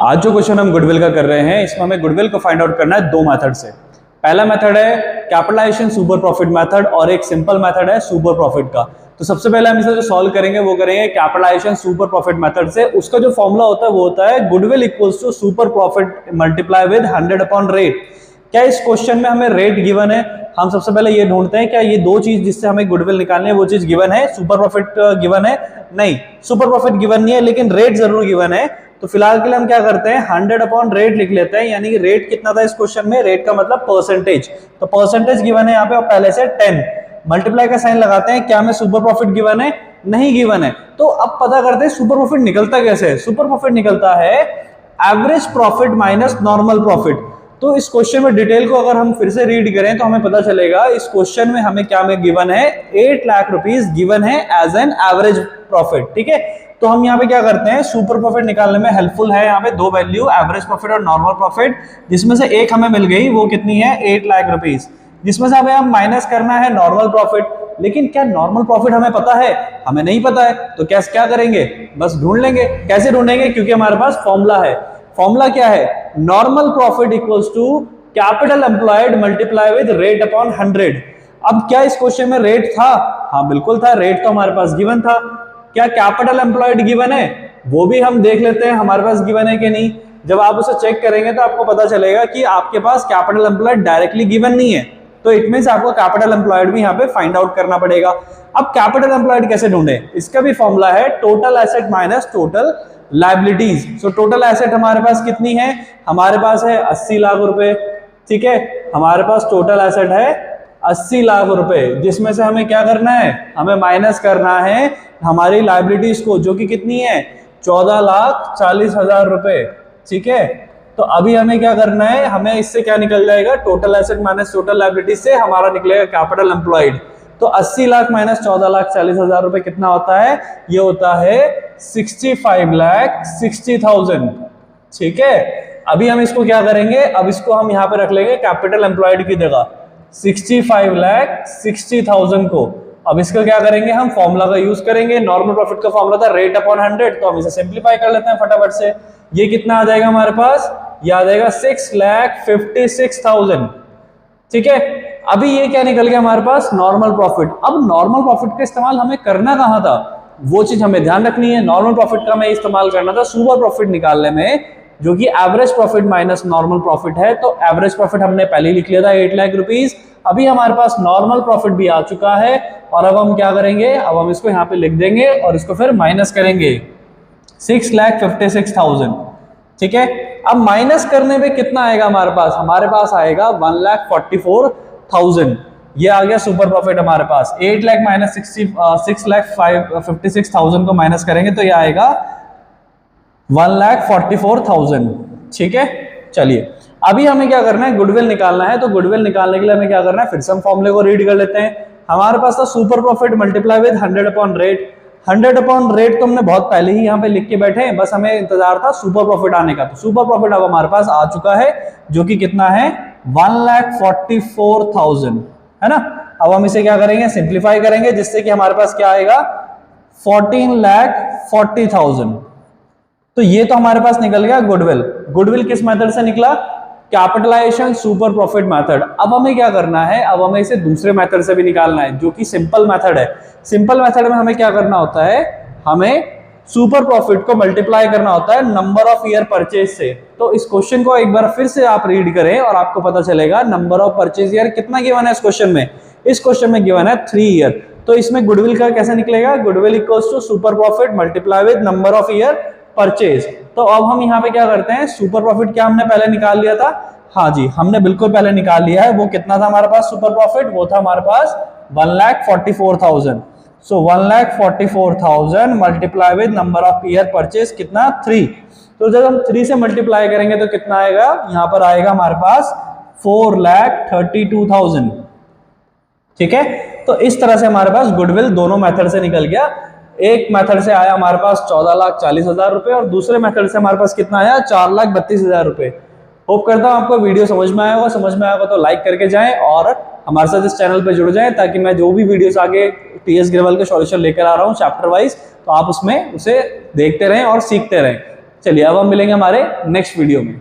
आज जो क्वेश्चन हम गुडविल का कर रहे हैं, इसमें हमें गुडविल को फाइंड आउट करना है दो मेथड से। पहला मेथड है कैपिटलाइजेशन सुपर प्रॉफिट मेथड और एक सिंपल मेथड है सुपर प्रॉफिट का। तो सबसे पहले हम इसे जो सॉल्व करेंगे वो करेंगे कैपिटलाइजेशन सुपर प्रॉफिट मेथड से। उसका जो फॉर्मूला होता है वो होता है goodwill equals to super profit multiply with 100 upon rate. क्या इस क्वेश्चन में हमें रेट गिवन है? हम सबसे पहले ये ढूंढते हैं क्या ये दो चीज जिससे हमें गुडविल निकालनी है वो चीज गिवन है? सुपर प्रॉफिट गिवन है? नहीं, सुपर प्रॉफिट गिवन नहीं है, लेकिन रेट जरूर गिवन है। तो फिलहाल के लिए हम क्या करते हैं, 100 अपॉन रेट लिख लेते हैं। यानी कि रेट कितना था इस क्वेश्चन में? रेट का मतलब परसेंटेज। तो परसेंटेज गिवन है यहाँ पे और पहले से 10 मल्टीप्लाई का साइन लगाते हैं। क्या हमें सुपर प्रॉफिट गिवन है? नहीं गिवन है। तो अब पता करते हैं सुपर प्रॉफिट निकलता कैसे है। सुपर प्रॉफिट निकलता है average profit minus normal profit. तो इस क्वेश्चन में डिटेल को अगर हम फिर से रीड करें तो हमें पता चलेगा इस क्वेश्चन में हमें क्या में गिवन है, 8 लाख रुपीस गिवन है एज एन एवरेज प्रॉफिट। ठीक है, तो हम यहाँ पे क्या करते हैं, सुपर प्रॉफिट निकालने में हेल्पफुल है यहाँ पे दो वैल्यू, एवरेज प्रॉफिट और नॉर्मल प्रॉफिट, जिसमें से एक हमें मिल गई, वो कितनी है, 8 लाख रुपीस, जिसमें से हमें हम माइनस करना है नॉर्मल प्रॉफिट। लेकिन क्या नॉर्मल प्रॉफिट हमें पता है? हमें नहीं पता है। तो क्या करेंगे, बस ढूंढ लेंगे। कैसे ढूंढेंगे? क्योंकि हमारे पास फॉर्मूला है। फॉर्मूला क्या है? Normal profit equals to capital employed multiply with rate upon 100। अब क्या इस क्वेश्चन में रेट था? हाँ बिल्कुल था, रेट तो हमारे पास गिवन था। क्या कैपिटल एम्प्लॉयड गिवन है? वो भी हम देख लेते हैं हमारे पास गिवन है कि नहीं। जब आप उसे चेक करेंगे तो आपको पता चलेगा कि आपके पास कैपिटल एम्प्लॉयड डायरेक्टली गिवन नहीं है। तो इट मींस आपको कैपिटल एम्प्लॉयड भी यहाँ पे फाइंड आउट करना पड़ेगा। अब कैपिटल एम्प्लॉयड कैसे ढूंढे? इसका भी फॉर्मूला है total asset minus total liabilities. So total asset हमारे पास कितनी है? हमारे पास है 80 लाख रुपए। ठीक है, हमारे पास टोटल एसेट है 80 लाख रुपए, जिसमें से हमें क्या करना है, हमें माइनस करना है हमारी लायबिलिटीज को, जो कि कितनी है, 14,40,000 रुपए। ठीक है, तो अभी हमें क्या करना है, हमें इससे क्या निकल जाएगा, total asset minus total liabilities से हमारा निकलेगा कैपिटल एम्प्लॉयड। तो 80 लाख माइनस 14,40,000 रुपए कितना होता है? ये होता है 65,60,000। ठीक है, अभी हम इसको क्या करेंगे, अब इसको हम यहाँ पे रख लेंगे कैपिटल एम्प्लॉयड की जगह 65,60,000 को। अब इसका क्या करेंगे, हम फॉर्मूला का यूज करेंगे। नॉर्मल प्रॉफिट का फॉर्मूला था रेट अपॉन 100, तो हम इसे सिंप्लीफाई कर लेते हैं फटाफट से। ये कितना आ जाएगा हमारे पास? ये आ जाएगा 6,56,000। ठीक है, अभी ये क्या निकल गया हमारे पास, नॉर्मल प्रॉफिट। अब नॉर्मल प्रॉफिट का इस्तेमाल हमें करना कहां था, वो चीज हमें ध्यान रखनी है। नॉर्मल प्रॉफिट का हमें इस्तेमाल करना था सुपर प्रॉफिट निकालने में, जो कि average profit minus normal profit है। तो एवरेज प्रॉफिट हमने पहले ही लिख लिया था 8 लाख रुपीस। अभी हमारे पास नॉर्मल प्रॉफिट भी आ चुका है और अब हम क्या करेंगे, अब हम इसको यहाँ पे लिख देंगे और इसको फिर माइनस करेंगे 6,56,000। ठीक है, अब माइनस करने पे कितना आएगा हमारे पास? हमारे पास आएगा 1,44,000। ये आ गया सुपर प्रॉफिट हमारे पास। 8 लाख माइनस 6,56,000 को माइनस करेंगे तो ये आएगा 1,44,000। ठीक है, चलिए अभी हमें क्या करना है, गुडविल निकालना है। तो गुडविल निकालने के लिए हमें क्या करना है, फिर से हम फॉर्मूले को रीड कर लेते हैं। हमारे पास था super profit multiply with 100 upon rate. 100 upon rate तो हमने बहुत पहले ही यहाँ पे लिख के बैठे हैं, बस हमें इंतजार था सुपर प्रॉफिट आने का। तो सुपर प्रॉफिट अब हमारे पास आ चुका है, जो कि कितना है, 1,44,000 है ना। अब हम इसे क्या करेंगे, सिंप्लीफाई करेंगे, जिससे कि हमारे पास क्या आएगा, 14,40,000। तो ये तो हमारे पास निकल गया गुडविल। गुडविल किस मेथड से निकला? Capitalisation super profit method. अब हमें क्या करना है, अब हमें इसे दूसरे मेथड से भी निकालना है, जो कि सिंपल मेथड है। सिंपल मेथड में हमें क्या करना होता है, हमें सुपर प्रॉफिट को मल्टीप्लाई करना होता है नंबर ऑफ ईयर परचेज से। तो इस क्वेश्चन को एक बार फिर से आप रीड करें और आपको पता चलेगा नंबर ऑफ परचेज ईयर कितना गिवन है इस क्वेश्चन में। इस क्वेश्चन में गिवन है 3 ईयर। तो इसमें गुडविल का कैसे निकलेगा, goodwill equals to super profit multiply with number of year purchase. तो अब हम यहाँ पे क्या करते हैं, सुपर प्रॉफिट क्या हमने पहले निकाल लिया था? हाँ जी, हमने बिल्कुल पहले निकाल लिया है। वो कितना था हमारे पास सुपर प्रॉफिट? वो था हमारे पास 1,44,000। सो 1,44,000 multiply with number of year purchase कितना, 3। तो जब हम 3 से मल्टीप्लाई करेंगे तो कितना आएगा, यहाँ पर आएगा हमारे पास 4,32,000। ठीक है, तो इस तरह से हमारे पास गुडविल दोनों मेथड से निकल गया। एक मेथड से आया हमारे पास 14,40,000 रुपए और दूसरे मेथड से हमारे पास कितना आया, 4,32,000 रुपए। होप करता हूं आपको वीडियो समझ में आया होगा। समझ में आया होगा तो लाइक करके जाएं और हमारे साथ इस चैनल पे जुड़ जाएं, ताकि मैं जो भी वीडियोस आगे टीएस ग्रेवल के सॉल्यूशन लेकर आ रहा हूं चैप्टर वाइज, तो आप उसमें उसे देखते रहें और सीखते रहें। चलिए अब हम मिलेंगे हमारे नेक्स्ट वीडियो में।